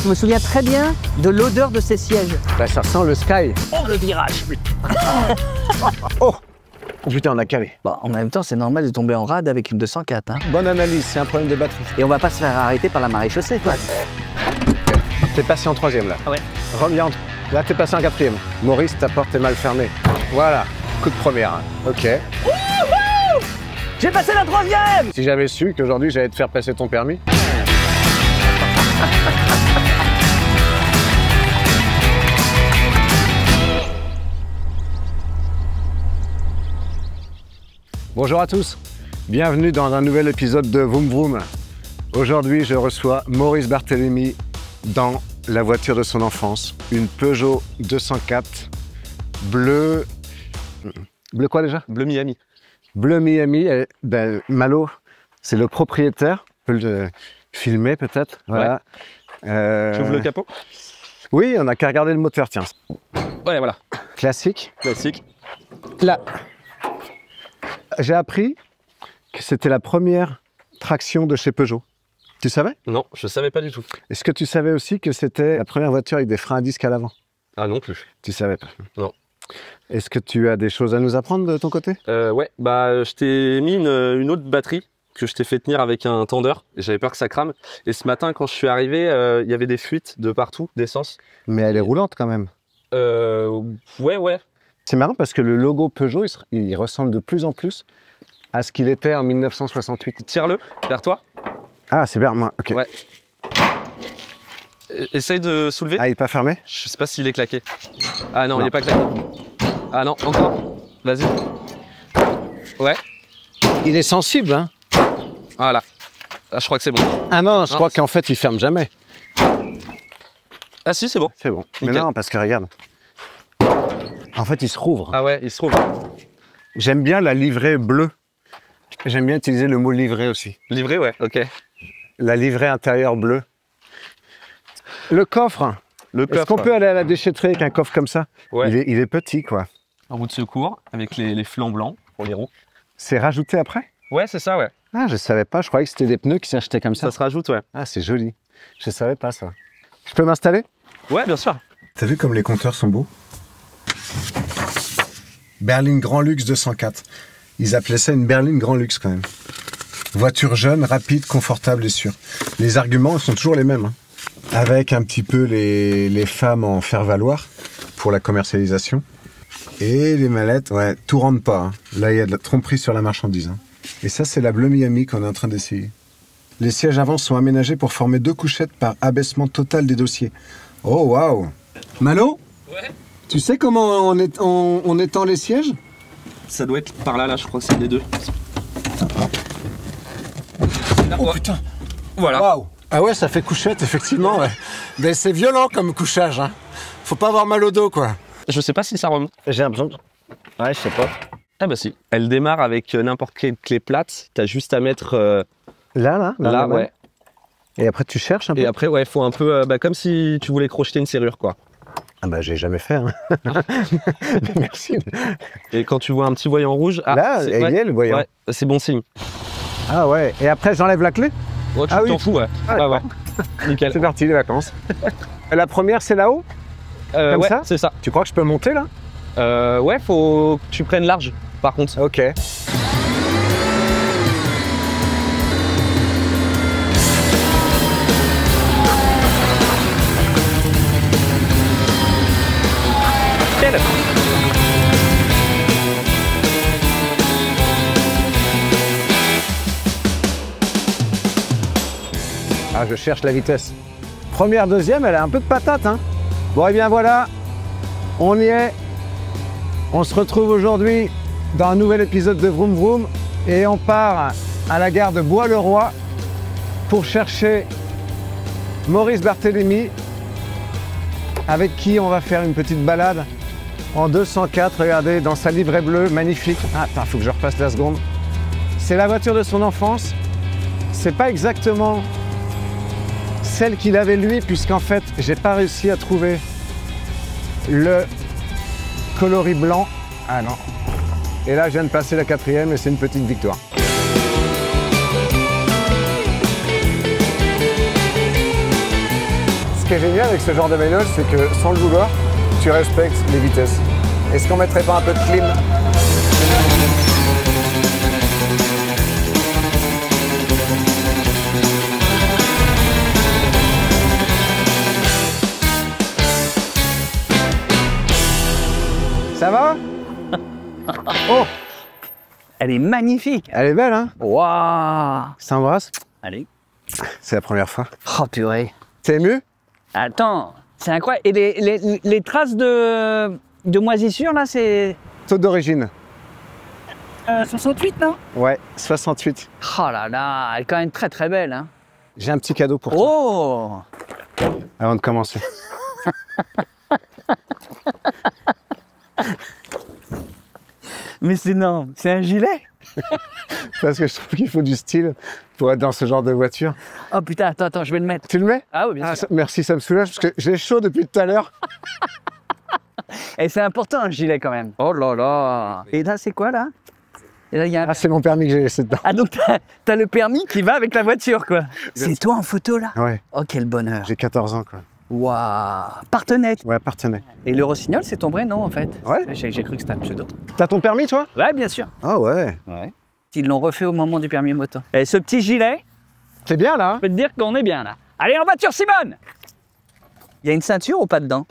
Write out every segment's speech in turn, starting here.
Je me souviens très bien de l'odeur de ces sièges. Bah, ça sent le Sky. Oh, le virage. Oh putain, on a calé. Bon, en même temps, c'est normal de tomber en rade avec une 204. Hein. Bonne analyse, c'est un problème de batterie. Et on va pas se faire arrêter par la maréchaussée, quoi. T'es passé en 3e là. Ah ouais. Reviens. Là, t'es passé en 4e. Maurice, ta porte est mal fermée. Voilà, coup de première. Ok. J'ai passé la 3e. Si j'avais su qu'aujourd'hui j'allais te faire passer ton permis. Bonjour à tous, bienvenue dans un nouvel épisode de Vroom Vroom. Aujourd'hui, je reçois Maurice Barthélémy dans la voiture de son enfance, une Peugeot 204 bleu... Bleu quoi déjà? Bleu Miami. Bleu Miami, ben, Malo, c'est le propriétaire, on peut le filmer peut-être, voilà. Ouais. J'ouvre le capot? Oui, on n'a qu'à regarder le moteur, tiens. Ouais, voilà. Classique. Classique. Là, j'ai appris que c'était la première traction de chez Peugeot. Tu savais? Non, je savais pas du tout. Est-ce que tu savais aussi que c'était la première voiture avec des freins à disque à l'avant? Ah non plus. Tu savais pas? Non. Est-ce que tu as des choses à nous apprendre de ton côté? Ouais, bah je t'ai mis une autre batterie que je t'ai fait tenir avec un tendeur. J'avais peur que ça crame. Et ce matin, quand je suis arrivé, il y avait des fuites de partout, d'essence. Mais elle est roulante quand même. Ouais. C'est marrant parce que le logo Peugeot, il ressemble de plus en plus à ce qu'il était en 1968. Tire-le vers toi. Ah, c'est bien, moi, ok. Ouais. Essaye de soulever. Ah, il n'est pas fermé? Je sais pas s'il est claqué. Ah non, il est pas claqué. Ah non, encore. Vas-y. Ouais. Il est sensible, hein? Voilà. Ah, je crois que c'est bon. Ah non, je crois qu'en fait, il ferme jamais. Ah si, c'est bon. C'est bon. Nickel. Mais non, parce que regarde. En fait, il se rouvre. Ah ouais, il se trouve. J'aime bien la livrée bleue. J'aime bien utiliser le mot livrée aussi. Livré, ouais, ok. La livrée intérieure bleue. Le coffre. Le Est-ce qu'on peut aller à la déchetterie avec un coffre comme ça? Ouais. Il est petit, quoi. En roue de secours, avec les flancs blancs pour les roues. C'est rajouté après? Ouais, c'est ça, ouais. Ah, je savais pas. Je croyais que c'était des pneus qui s'achetaient comme ça. Ça se rajoute, ouais. Ah, c'est joli. Je savais pas ça. Je peux m'installer? Ouais, bien sûr. T'as vu comme les compteurs sont beaux? Berline Grand Luxe 204. Ils appelaient ça une berline Grand Luxe quand même. Voiture jeune, rapide, confortable et sûre. Les arguments sont toujours les mêmes. Hein. Avec un petit peu les femmes en faire-valoir pour la commercialisation. Et les mallettes, ouais, tout rentre pas. Hein. Là, il y a de la tromperie sur la marchandise. Hein. Et ça, c'est la Bleu Miami qu'on est en train d'essayer. Les sièges avant sont aménagés pour former 2 couchettes par abaissement total des dossiers. Oh, waouh! Malo? Ouais. Tu sais comment on étend les sièges? Ça doit être par là, je crois que c'est les deux. Oh putain! Voilà. Waouh! Ah ouais, ça fait couchette, effectivement. Ouais. Mais c'est violent comme couchage. Hein. Faut pas avoir mal au dos, quoi. Je sais pas si ça remonte. J'ai l'impression que... Ouais, je sais pas. Ah bah si. Elle démarre avec n'importe quelle clé plate. T'as juste à mettre... Là, ouais. Et après, tu cherches un peu? Et après, ouais, faut un peu... comme si tu voulais crocheter une serrure, quoi. Ah bah, j'ai jamais fait. Hein. Merci. Et quand tu vois un petit voyant rouge... Ah, là, il y a le voyant. Ouais, c'est bon signe. Ah ouais. Et après, j'enlève la clé? Ouais, tu Ah t'en oui. fous, ouais. Ah, ouais. Nickel. C'est parti, les vacances. La première, c'est là-haut? Comme ouais, ça? c'est ça. Tu crois que je peux monter, là? Ouais, faut que tu prennes large, par contre. Ok. Ah, je cherche la vitesse. Première, deuxième, elle a un peu de patate, hein. Bon, et bien voilà, on y est. On se retrouve aujourd'hui dans un nouvel épisode de Vroom Vroom et on part à la gare de Bois-le-Roi pour chercher Maurice Barthélémy, avec qui on va faire une petite balade en 204, regardez, dans sa livrée bleue, magnifique. Ah, attends, faut que je repasse la seconde. C'est la voiture de son enfance. C'est pas exactement celle qu'il avait lui, puisqu'en fait, j'ai pas réussi à trouver le coloris blanc. Ah non. Et là, je viens de passer la 4e et c'est une petite victoire. qui est génial avec ce genre de bagnole, c'est que sans le vouloir, tu respectes les vitesses. Est-ce qu'on mettrait pas un peu de clim? Ça va? Oh, Elle est magnifique. elle est belle, hein? Waouh. S'embrasse. Allez. C'est la première fois. Oh purée. T'es ému? Attends, c'est incroyable. Et les traces de moisissure, là, c'est Taux d'origine. 68, non? Ouais, 68. Oh là là, elle est quand même très très belle. Hein. J'ai un petit cadeau pour toi Oh. avant de commencer. Mais c'est énorme. C'est un gilet? Parce que je trouve qu'il faut du style pour être dans ce genre de voiture. Oh putain, attends, je vais le mettre. Tu le mets? Ah oui, bien Ah, sûr. merci, ça me soulage parce que j'ai chaud depuis tout à l'heure. Et c'est important un gilet quand même. Oh là là. Et là, c'est quoi là? Et là, il y a un... Ah, c'est mon permis que j'ai laissé dedans. Ah donc t'as le permis qui va avec la voiture quoi. C'est toi en photo là? Ouais, Oh quel bonheur. j'ai 14 ans quoi. Waouh. Partenaire. Ouais, partenaire. Et le Rossignol c'est ton vrai nom en fait? Ouais. J'ai cru que c'était un pseudo. T'as ton permis toi? Ouais bien sûr. Ah ouais. Ouais. Ils l'ont refait au moment du permis moto. Et ce petit gilet, C'est bien là, je peux te dire qu'on est bien là. Allez en voiture Simone. Il y a une ceinture ou pas dedans?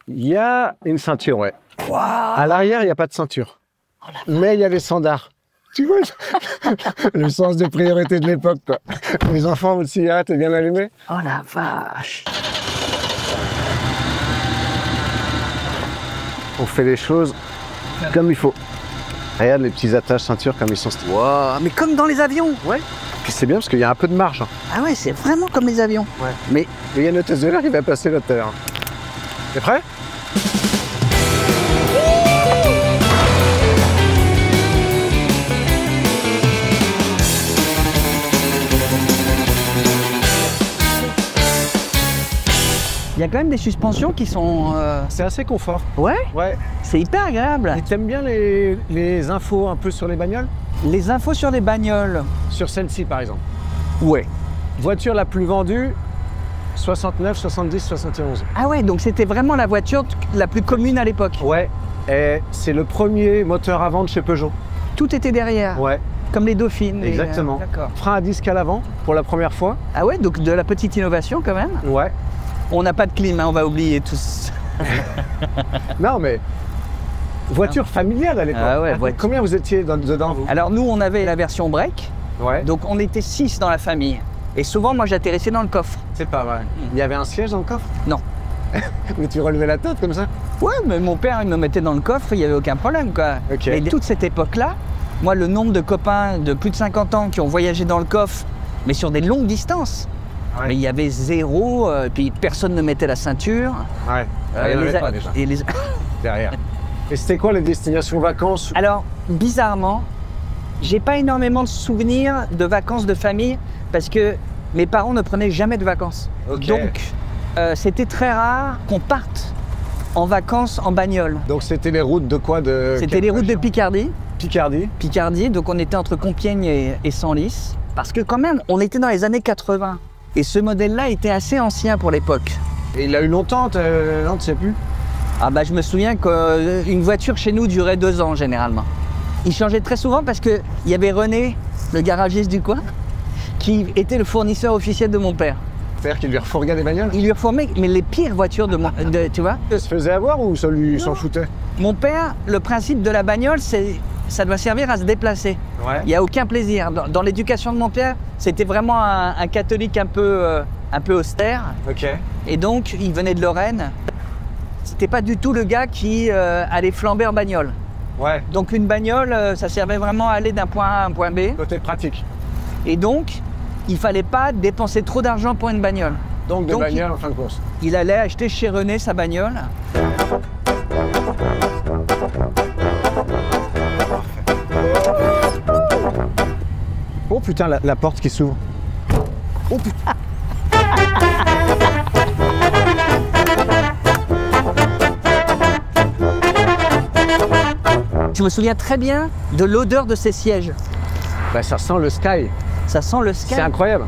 Il y a une ceinture, ouais. Waouh. À l'arrière, il n'y a pas de ceinture. Mais il y a les standards. Tu vois, le sens de priorité de l'époque, quoi. Les enfants, votre cigarette est bien allumée. Oh la vache. On fait les choses comme il faut. Regarde les petits attaches ceinture comme ils sont stylés. Waouh. Mais comme dans les avions. Ouais. Puis c'est bien parce qu'il y a un peu de marge. Hein. Ah ouais, c'est vraiment comme les avions. Ouais. Mais Il y a une hôtesse de l'air qui va passer là tout à l'heure. T'es prêt? il y a quand même des suspensions qui sont... C'est assez confort. Ouais, Ouais. c'est hyper agréable. Et t'aimes bien les infos un peu sur les bagnoles? Les infos sur les bagnoles. Sur celle-ci par exemple. Ouais. Voiture la plus vendue, 69, 70, 71. Ah ouais, donc c'était vraiment la voiture la plus commune à l'époque. Ouais. Et c'est le premier moteur à vendre chez Peugeot. Tout était derrière, Ouais. comme les Dauphines. Exactement. D'accord. Frein à disque à l'avant pour la première fois. Ah ouais, donc de la petite innovation quand même. Ouais. On n'a pas de clim, hein, on va oublier tous. Non mais voiture familiale à l'époque. Ah ouais, voiture. Combien vous étiez dedans vous? Alors nous, on avait la version break, Ouais. donc on était 6 dans la famille. Et souvent, moi, j'atterrissais dans le coffre. C'est pas vrai. Il y avait un siège dans le coffre? Non. Mais tu relevais la tête comme ça? Ouais, mais mon père, il me mettait dans le coffre, il n'y avait aucun problème, quoi. Ok. Et toute cette époque-là, moi, le nombre de copains de plus de 50 ans qui ont voyagé dans le coffre, mais sur des longues distances, Ouais. mais il y avait zéro, puis personne ne mettait la ceinture. Ouais. Euh, Il y en les avait a- pas déjà. et les- Derrière. Et c'était quoi les destinations vacances? Alors, bizarrement, j'ai pas énormément de souvenirs de vacances de famille parce que mes parents ne prenaient jamais de vacances. Ok. Donc, c'était très rare qu'on parte en vacances en bagnole. Donc c'était les routes de quoi de C'était quelle les routes de région? Picardie. Picardie. Donc on était entre Compiègne et Senlis. Parce que quand même, on était dans les années 80. Et ce modèle-là était assez ancien pour l'époque. Et il a eu longtemps, non, tu sais plus? Ah bah je me souviens qu'une voiture chez nous durait 2 ans généralement. Il changeait très souvent parce qu'il y avait René, le garagiste du coin, qui était le fournisseur officiel de mon père. C'est-à-dire qu'il lui refourguait des bagnoles? Il lui reformait mais les pires voitures tu vois. Il se faisait avoir ou ça lui s'en Non. foutait? Mon père, le principe de la bagnole, c'est ça doit servir à se déplacer. Ouais. Il n'y a aucun plaisir. Dans l'éducation de mon père, c'était vraiment un catholique un peu austère. Ok. Et donc, il venait de Lorraine. C'était pas du tout le gars qui allait flamber en bagnole. Ouais. Donc, une bagnole, ça servait vraiment à aller d'un point A à un point B. Côté pratique. Et donc, il fallait pas dépenser trop d'argent pour une bagnole. Donc de Donc, bagnole en fin de course. Il allait acheter chez René sa bagnole. Oh putain, la porte qui s'ouvre. Oh putain. Je me souviens très bien de l'odeur de ces sièges. Bah ça sent le sky. Ça sent le sky. C'est incroyable.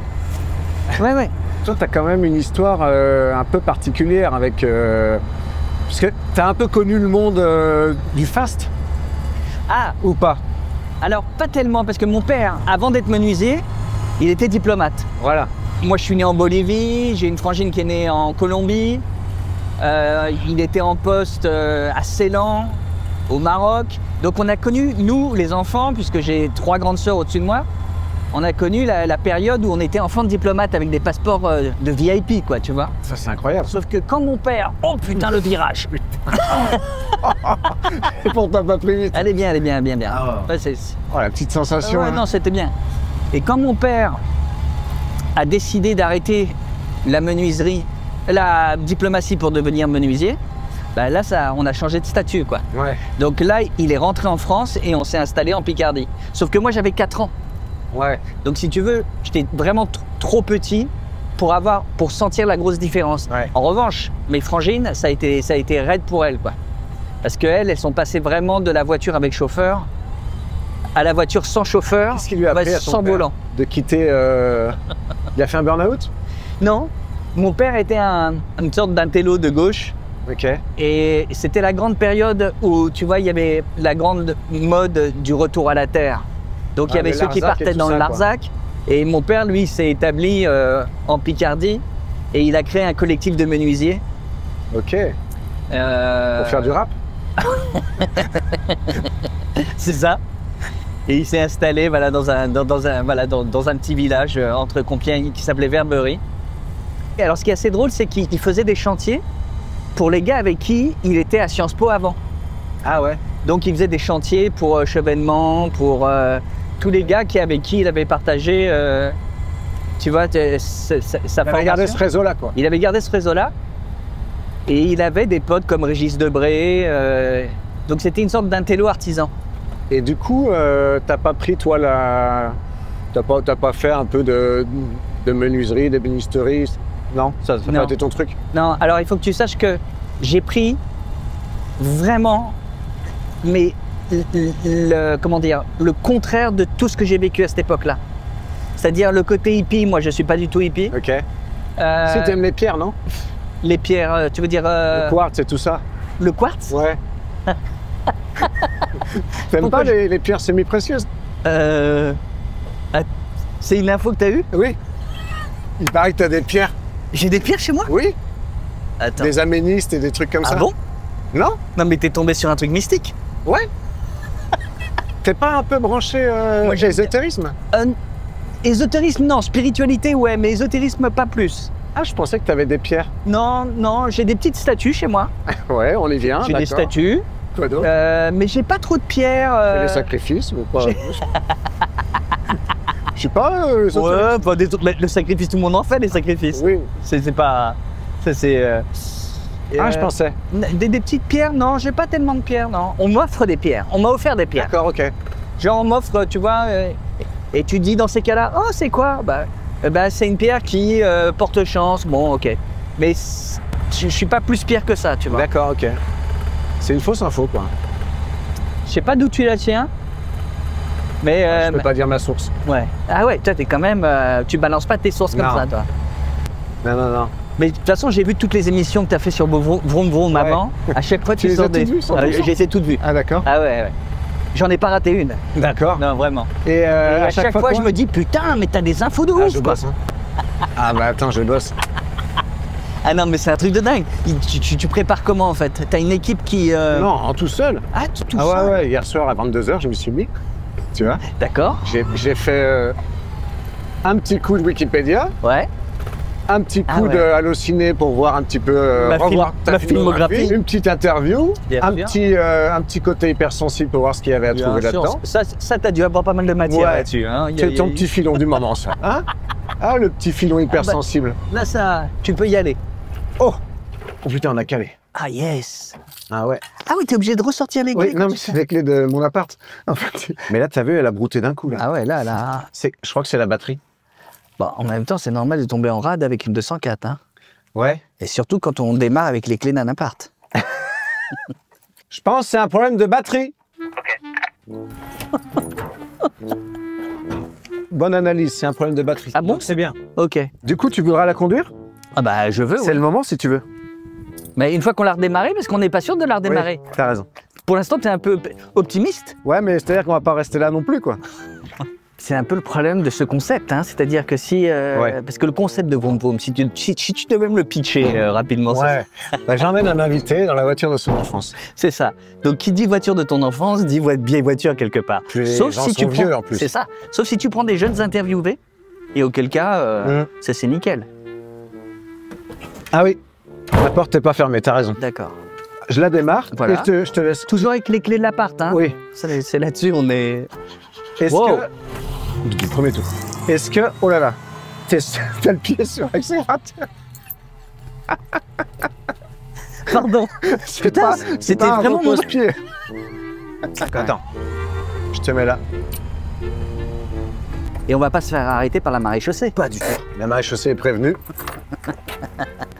Ouais, ouais. toi, tu as quand même une histoire un peu particulière avec... parce que tu as un peu connu le monde du fast, Ah, ou pas? alors pas tellement, parce que mon père, avant d'être menuisier, il était diplomate. Voilà. Moi, je suis né en Bolivie, j'ai une frangine qui est née en Colombie. Il était en poste à Ceylan, au Maroc. Donc on a connu, nous, les enfants, puisque j'ai 3 grandes sœurs au-dessus de moi, on a connu la période où on était enfants de diplomate avec des passeports de VIP, quoi, tu vois. Ça, c'est incroyable. Sauf que quand mon père, oh putain le virage, Et pour t'as pas pris vite. elle est bien, bien. Ah Ouais, Oh, la petite sensation. ouais, hein. non, c'était bien. Et quand mon père a décidé d'arrêter la menuiserie, la diplomatie pour devenir menuisier, bah là, on a changé de statut, quoi. Ouais. Donc là, il est rentré en France et on s'est installé en Picardie. Sauf que moi, j'avais 4 ans. Ouais. Donc si tu veux, j'étais vraiment trop petit pour sentir la grosse différence. Ouais. En revanche, mes frangines, ça a été raide pour elles, quoi. Parce qu'elles sont passées vraiment de la voiture avec chauffeur à la voiture sans chauffeur, Qu'est-ce qui lui a appris à ton sans père volant. de quitter... Il a fait un burn-out? Non, mon père était une sorte d'intello de gauche. Ok. Et c'était la grande période où, tu vois, il y avait la grande mode du retour à la terre. Donc il y avait le ceux qui Larzac et partaient tout dans le ça, quoi. Larzac. Et mon père, lui, s'est établi en Picardie. Et il a créé un collectif de menuisiers. Ok. Pour faire du rap? C'est ça. Et il s'est installé voilà, dans un petit village entre Compiègne qui s'appelait Verberie. Et alors ce qui est assez drôle, c'est qu'il faisait des chantiers pour les gars avec qui il était à Sciences Po avant. Ah ouais. Donc il faisait des chantiers pour Chevènement, pour tous les gars avec qui il avait partagé, tu vois, sa Il avait gardé ce formation. réseau-là, quoi. Il avait gardé ce réseau-là. Et il avait des potes comme Régis Debré. Donc c'était une sorte d'intello artisan. Et du coup, t'as pas pris, toi, T'as pas fait un peu de menuiserie, d'ébénisterie? Non? Ça n'a Non. pas été ton truc? Non, alors il faut que tu saches que j'ai pris vraiment, mais comment dire, le contraire de tout ce que j'ai vécu à cette époque-là. C'est-à-dire le côté hippie, moi je suis pas du tout hippie. Ok. Si t'aimes les pierres, non? Les pierres, tu veux dire Le quartz et tout ça? le quartz? Ouais. T'aimes Pourquoi pas les pierres semi-précieuses? C'est une info que t'as eue? Oui. Il paraît que t'as des pierres. J'ai des pierres chez moi? Oui. Attends. Des aménystes et des trucs comme Ah ça. bon? Non? Non mais t'es tombé sur un truc mystique. Ouais. T'es pas un peu branché Moi, j'aime bien. ésotérisme? Ésotérisme, non. Spiritualité, ouais, mais ésotérisme, pas plus. Ah, je pensais que t'avais des pierres. Non, j'ai des petites statues chez moi. Ouais, on y vient. J'ai des d'accord. statues, Quoi d'autre? mais j'ai pas trop de pierres. Fais les sacrifices ou pas? Je sais pas, ésotériste. Ouais, pas des trucs. Mais le sacrifice, tout le monde en fait des sacrifices. Oui. C'est pas. Ça, c'est. Ah, je pensais. Des petites pierres, non, j'ai pas tellement de pierres, non. On m'offre des pierres. On m'a offert des pierres. D'accord, ok. Genre, on m'offre, tu vois, et tu dis dans ces cas-là, oh, c'est quoi? C'est une pierre qui porte chance. Bon, ok. Mais je suis pas plus pierre que ça, tu vois. D'accord, ok. C'est une fausse info, quoi. Je sais pas d'où tu la tiens. Mais. Je peux pas dire ma source. Ouais. Ah ouais, toi, t'es quand même. Tu balances pas tes sources comme Non. ça, toi. Non. Mais de toute façon, j'ai vu toutes les émissions que tu as fait sur Vroom Vroom Ouais. avant. À chaque fois, Tu tu les sors as toutes vues, 100%? Je les ai toutes vues. Ah, d'accord. Ah ouais. J'en ai pas raté une. D'accord. Non, vraiment. Et, Et à chaque fois, quoi je me dis, putain, mais t'as des infos de Ah, ouf, je quoi. bosse. Hein. Ah, bah attends, je bosse. Ah non, mais c'est un truc de dingue. Tu prépares comment, en fait? T'as une équipe qui... Non, en tout seul. Ah, tout Ah ça. ouais, hier soir à 22h, je me suis mis. Tu vois? D'accord. J'ai fait un petit coup de Wikipédia, Ouais. un petit coup Ah ouais. de Halluciné pour voir un petit peu, revoir ta filmographie. une petite interview, Bien un sûr. petit côté hypersensible pour voir ce qu'il y avait à Bien trouver sûr. là-dedans. Ça t'as dû avoir pas mal de matière Ouais. là-dessus. Hein. C'est ton petit filon du moment, ça. Hein? Ah, le petit filon hypersensible. Là, ça, tu peux y aller. Oh putain, on a calé. Ah yes. Ah ouais. Ah oui, t'es obligé de ressortir les clés. Oui, non, mais c'est les clés de mon appart. En fait. Mais là, t'as vu, elle a brouté d'un coup, là. Ah ouais, là. Je crois que c'est la batterie. Bon, en même temps, c'est normal de tomber en rade avec une 204. Hein. Ouais. Et surtout quand on démarre avec les clés d'un appart. Je pense que c'est un problème de batterie. bonne analyse, c'est un problème de batterie. Ah bon? Donc, c'est bien. Ok. Du coup, tu voudras la conduire? Ah bah je veux, C'est oui. le moment si tu veux. Mais une fois qu'on l'a redémarré, parce qu'on n'est pas sûr de la redémarrer. Oui, t'as raison. Pour l'instant, tu es un peu optimiste. Ouais, mais c'est-à-dire qu'on va pas rester là non plus, quoi. C'est un peu le problème de ce concept, hein. C'est-à-dire que si... Ouais. Parce que le concept de Vroom Vroom, si tu devais me le pitcher rapidement, Ouais. Bah, j'emmène un invité dans la voiture de son enfance. c'est ça. Donc qui dit voiture de ton enfance, dit vieille voiture quelque part. Puis les gens sont vieux, en plus. C'est ça. Sauf si tu prends des jeunes interviewés, et auquel cas, ça c'est nickel. Ah oui, la porte n'est pas fermée, t'as raison. D'accord. Je la démarre Voilà. et je te laisse. Toujours avec les clés de l'appart, hein. Oui. C'est là-dessus, on est... Est-ce Wow. que... Du premier tour. Est-ce que... Oh là là. T'as le pied sur l'accélérateur. Pardon. Putain, c'était vraiment mon... pied. Attends. Je te mets là. Et on va pas se faire arrêter par la maréchaussée. Pas du tout. La maréchaussée est prévenue.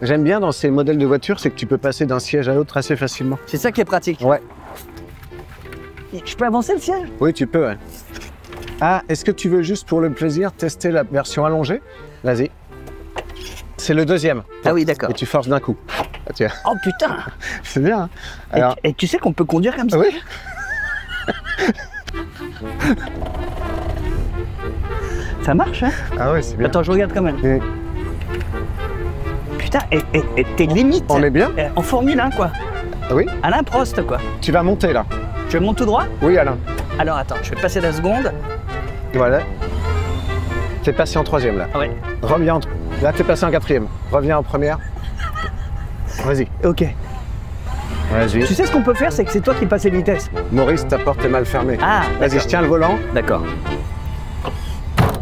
J'aime bien dans ces modèles de voitures, c'est que tu peux passer d'un siège à l'autre assez facilement. C'est ça qui est pratique. Ouais. Je peux avancer le siège? Oui, tu peux, ouais. Ah, est-ce que tu veux juste pour le plaisir tester la version allongée? Vas-y. C'est le deuxième. Ah oui, d'accord. Et tu forces d'un coup. Ah, tiens. Oh putain. C'est bien. Hein. Et, Alors, et tu sais qu'on peut conduire comme ça? oui. Ça marche, hein? Ah oui, c'est bien. Attends, je regarde quand même. Et Putain, et t'es limite. on est bien? En Formule 1, quoi. Ah oui. Alain Prost, quoi. Tu vas monter là. Je monte tout droit? Oui, Alain. Alors attends, je vais passer la seconde. Voilà. T'es passé en troisième là. Ah ouais. Reviens en... Là, t'es passé en quatrième. Reviens en première. Vas-y. Ok. Vas-y. Tu sais ce qu'on peut faire, c'est que c'est toi qui passes les vitesses. Maurice, ta porte est mal fermée. Ah, Vas-y, d'accord. je tiens le volant. D'accord.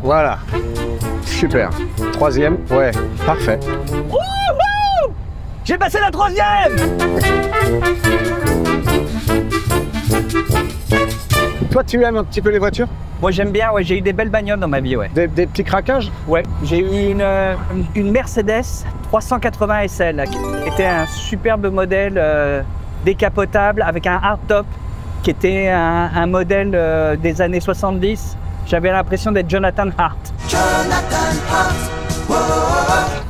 Voilà. Super. Troisième. Ouais. Parfait. Wouhou! J'ai passé la troisième! Toi, tu aimes un petit peu les voitures? Moi j'aime bien, ouais, j'ai eu des belles bagnoles dans ma vie, ouais. Des petits craquages? Ouais, j'ai eu une Mercedes 380 SL, qui était un superbe modèle décapotable avec un hardtop, qui était un modèle des années 70. J'avais l'impression d'être Jonathan Hart.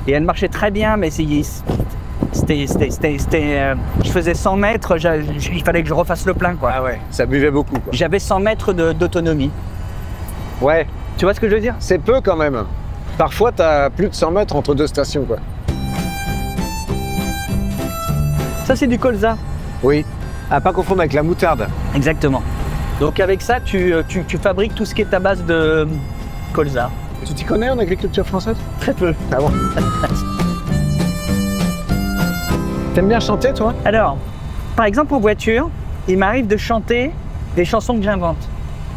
Et elle marchait très bien, mais c'était, je faisais 100 mètres, il fallait que je refasse le plein, quoi. Ah ouais. Ça buvait beaucoup, quoi. J'avais 100 mètres d'autonomie. Ouais. Tu vois ce que je veux dire? C'est peu quand même. Parfois, t'as plus de 100 mètres entre deux stations, quoi. Ça, c'est du colza. Oui. À pas confondre avec la moutarde. Exactement. Donc avec ça, tu fabriques tout ce qui est à base de colza. Tu t'y connais en agriculture française? Très peu. Ah bon? T'aimes bien chanter, toi? Alors, par exemple en voiture, il m'arrive de chanter des chansons que j'invente.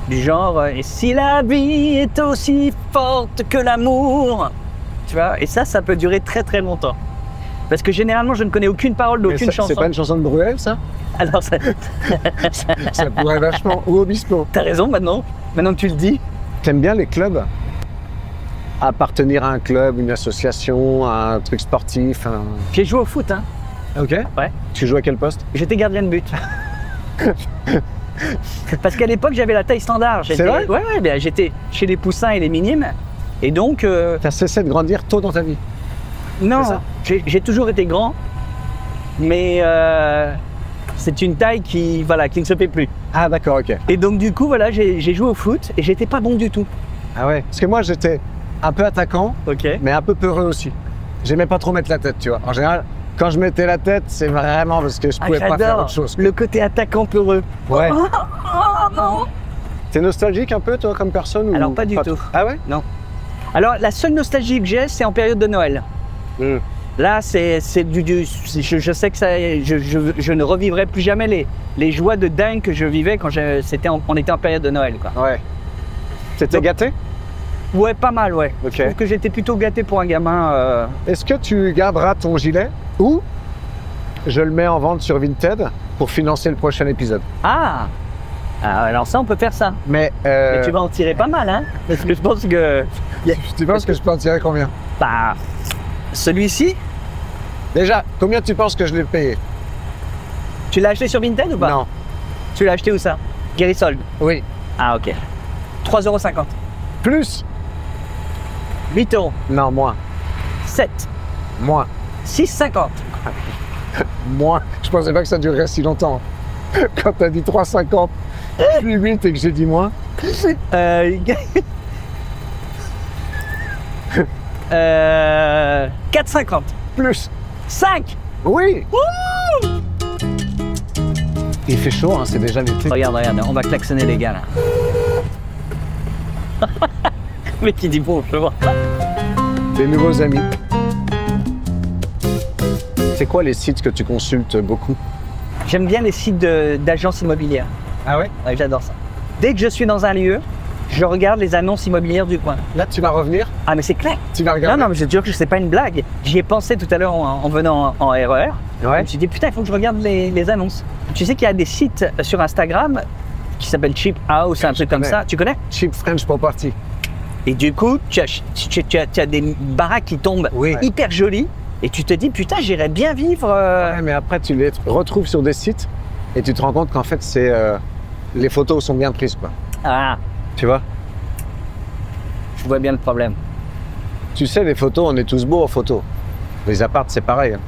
Du genre et si la vie est aussi forte que l'amour. Tu vois? Et ça peut durer très très longtemps. Parce que généralement, je ne connais aucune parole d'aucune chanson. C'est pas une chanson de Bruel, ça? Alors, ça... Ça pourrait vachement. Ou Obispo. T'as raison maintenant que tu le dis. T'aimes bien les clubs? Appartenir à un club, une association, un truc sportif, un... J'ai joué au foot, hein. Ok. Ouais. Tu joues à quel poste? J'étais gardien de but. Parce qu'à l'époque, j'avais la taille standard. C'est vrai? Ouais, ben, j'étais chez les poussins et les minimes. Et donc... T'as cessé de grandir tôt dans ta vie? non, c'est ça? j'ai toujours été grand. Mais c'est une taille qui ne se fait plus. Ah d'accord, ok. Et donc du coup, voilà, j'ai joué au foot et j'étais pas bon du tout. Ah ouais? Parce que moi, j'étais un peu attaquant, Ok. mais un peu peureux aussi. J'aimais pas trop mettre la tête, tu vois. En général, quand je mettais la tête, c'est vraiment parce que je pouvais pas faire autre chose. Le côté attaquant peureux. Ouais. Oh non. T'es nostalgique un peu, toi, comme personne? Alors, pas du tout. trop? Ah ouais? Non. Alors, la seule nostalgie que j'ai, c'est en période de Noël. Là, je sais que je ne revivrai plus jamais les joies de dingue que je vivais quand on était en période de Noël, quoi. Ouais. T'étais Donc- gâté? Ouais, pas mal, ouais. Ok. Je trouve que j'étais plutôt gâté pour un gamin. Est-ce que tu garderas ton gilet ou je le mets en vente sur Vinted pour financer le prochain épisode? Ah, alors ça, on peut faire ça. Mais tu vas en tirer pas mal, hein. Parce que je pense que... tu penses que je peux en tirer combien? Bah, celui-ci, Déjà, combien tu penses que je l'ai payé? tu l'as acheté sur Vinted ou pas? Non. Tu l'as acheté où ça? Guérisolde. Oui. Ah, ok. 3,50 €. Plus? 8 euros. Non, moins. 7. Moins. 6,50. Moins. Je pensais pas que ça durerait si longtemps. Quand t'as dit 3,50, puis 8 et que j'ai dit moins. 4,50. Plus. 5. Oui. Il fait chaud, hein, c'est déjà l'été. Regarde, regarde, on va klaxonner les gars là. Mais qui dit bonjour. Des nouveaux amis. C'est quoi les sites que tu consultes beaucoup? J'aime bien les sites d'agences immobilières. Ah ouais? Ouais, j'adore ça. Dès que je suis dans un lieu, je regarde les annonces immobilières du coin. Là, tu vas revenir? Ah mais c'est clair. Tu vas regarder? Non, non, mais je te jure que c'est pas une blague. J'y ai pensé tout à l'heure en venant en RER. Ouais. Je me suis dit, putain, il faut que je regarde les annonces. Tu sais qu'il y a des sites sur Instagram qui s'appellent Cheap House, un truc comme connais. ça. Tu connais? Cheap French Property. Et du coup, tu as des baraques qui tombent Oui. hyper jolies. Et tu te dis, putain, j'irais bien vivre. Ouais, mais après, tu les retrouves sur des sites et tu te rends compte qu'en fait, c'est les photos sont bien prises, quoi. Ah, Tu vois? je vois bien le problème. Tu sais, les photos, on est tous beaux en photo. Les apparts, c'est pareil. Hein.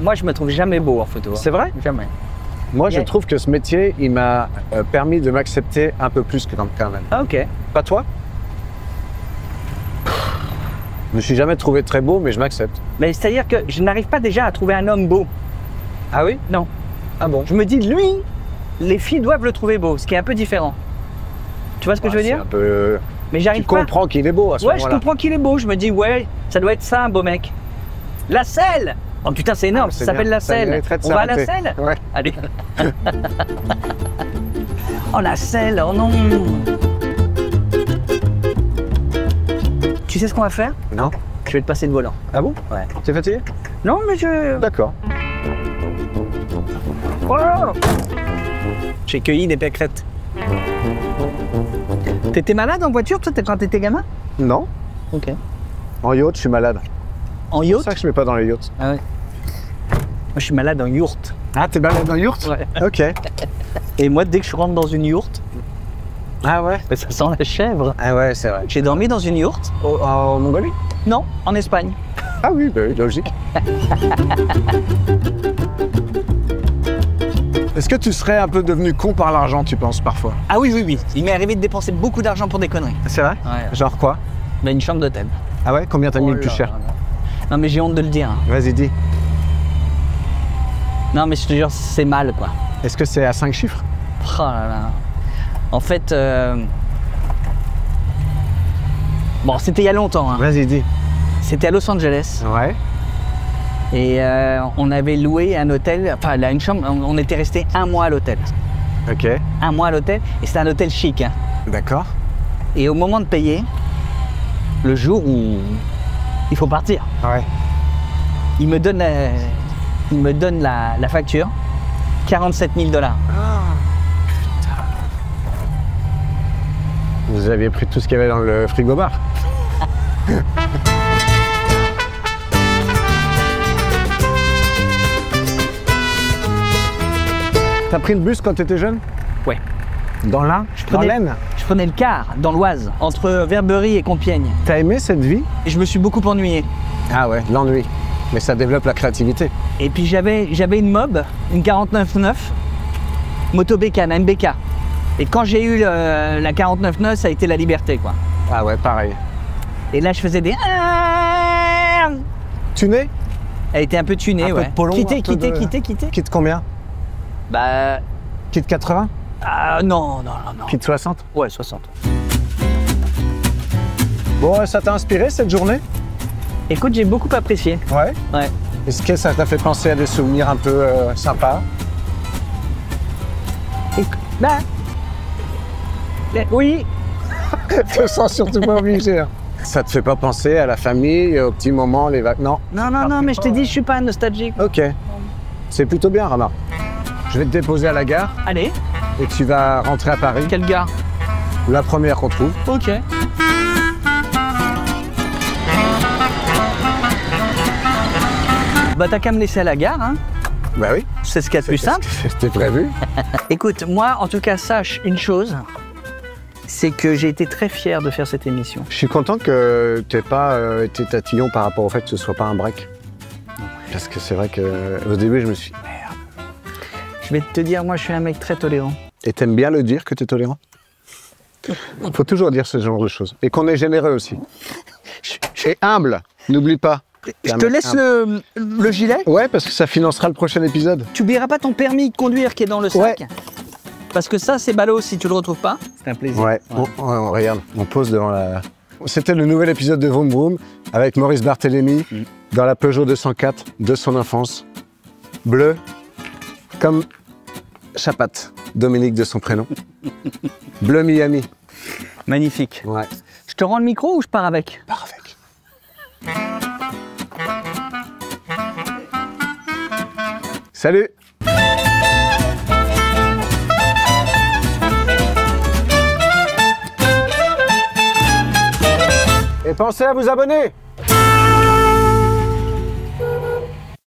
Moi, je me trouve jamais beau en photo. C'est vrai? Jamais. Moi, je Yeah. trouve que ce métier, il m'a permis de m'accepter un peu plus que quand même. Ah, ok. Pas toi? Je me suis jamais trouvé très beau, mais je m'accepte. Mais c'est-à-dire que je n'arrive pas déjà à trouver un homme beau. Ah oui? Non. Ah bon? Je me dis, lui, les filles doivent le trouver beau, ce qui est un peu différent. Tu vois ce que je veux C'est dire? un peu... Mais Tu j'arrive pas. comprends qu'il est beau à ce Ouais, je moment-là. comprends qu'il est beau. Je me dis, ouais, ça doit être ça, un beau mec. La selle! Oh putain, c'est énorme, Ah, ça c'est s'appelle bien. la Ça selle. mériterait de On va à la s'arrêter. selle? Ouais. Allez. Oh, la selle, oh non! Tu sais ce qu'on va faire? Non? Je vais te passer le volant. Ah bon? Ouais. T'es fatigué? Non, mais je... D'accord. Oh. J'ai cueilli des pâquerettes. T'étais malade en voiture, toi, quand t'étais gamin? Non? Ok. En yacht, je suis malade. En C'est yacht? ça que je mets pas dans les yachts. Ah ouais. Moi, je suis malade en yourte. Ah, t'es malade en yacht? Ouais. Ok. Et moi, dès que je rentre dans une yourte, Ah ouais? ça sent la chèvre. Ah ouais, c'est vrai. J'ai dormi dans une yourte? En Mongolie? Non, en Espagne. Ah oui, bah oui, logique. Est-ce que tu serais un peu devenu con par l'argent, tu penses, parfois? Ah oui, oui, oui. Il m'est arrivé de dépenser beaucoup d'argent pour des conneries. C'est vrai? Ouais. Genre quoi? Mais une chambre d'hôtel. Ah ouais? Combien t'as mis Oh le plus là cher? là. Non, mais j'ai honte de le dire. Vas-y, dis. Non, mais je te jure, c'est mal, quoi. Est-ce que c'est à 5 chiffres? Oh là là. En fait, bon, c'était il y a longtemps. Hein. Vas-y, dis. C'était à Los Angeles. Ouais. Et on avait loué un hôtel, enfin là, une chambre, on était resté 1 mois à l'hôtel. Ok. 1 mois à l'hôtel, et c'était un hôtel chic. Hein. D'accord. Et au moment de payer, le jour où il faut partir, Ouais. il me donne la facture, 47 000 $. Vous aviez pris tout ce qu'il y avait dans le frigo-bar. T'as pris le bus quand t'étais jeune? Ouais. Dans l'Ain? Dans l'Aisne? Je prenais le car dans l'Oise, entre Verberie et Compiègne. T'as aimé cette vie? Et je me suis beaucoup ennuyé. Ah ouais, l'ennui. Mais ça développe la créativité. Et puis j'avais une mob, une 49.9, moto bécane, MBK. Et quand j'ai eu la 49.9, ça a été la liberté, quoi. Ah ouais, pareil. Et là, je faisais des... Tuné? Elle était un peu tunée, Un peu ouais. de polon, un peu de- Quitter. Quitte combien? Bah... Quitte 80? non. Quitte 60? Ouais, 60. Bon, ça t'a inspiré cette journée? Écoute, j'ai beaucoup apprécié. Ouais. Ouais. Est-ce que ça t'a fait penser à des souvenirs un peu sympas? Bah... Oui. Je te sens surtout pas obligé. Hein. Ça te fait pas penser à la famille, aux petits moments, les vacances? Non. Non, mais je t'ai dit, je suis pas nostalgique. Ok. C'est plutôt bien, Rama. Je vais te déposer à la gare Allez, et tu vas rentrer à Paris. quel gars? La première qu'on trouve. Ok. Bah t'as qu'à me laisser à la gare, hein. Bah oui. C'est ce qu'il y a de plus simple. C'était prévu. Écoute, moi, en tout cas, sache une chose, c'est que j'ai été très fier de faire cette émission. Je suis content que tu n'aies pas été tatillon par rapport au fait que ce soit pas un break. Parce que c'est vrai qu'au début, je me suis dit, merde. Je vais te dire, moi, je suis un mec très tolérant. Et t'aimes bien le dire que tu es tolérant? Il faut toujours dire ce genre de choses. Et qu'on est généreux aussi. Et humble, n'oublie pas. Je te laisse le gilet. Ouais, parce que ça financera le prochain épisode. Tu oublieras pas ton permis de conduire qui est dans le sac. Ouais. Parce que ça, c'est ballot si tu le retrouves pas. C'est un plaisir. Ouais, regarde, on pose devant la... C'était le nouvel épisode de Vroom Vroom avec Maurice Barthélémy dans la Peugeot 204 de son enfance. Bleu, comme Chapat, Dominique de son prénom. Bleu Miami. Magnifique. Ouais. Je te rends le micro ou je pars avec? Pars avec. Salut. Et pensez à vous abonner.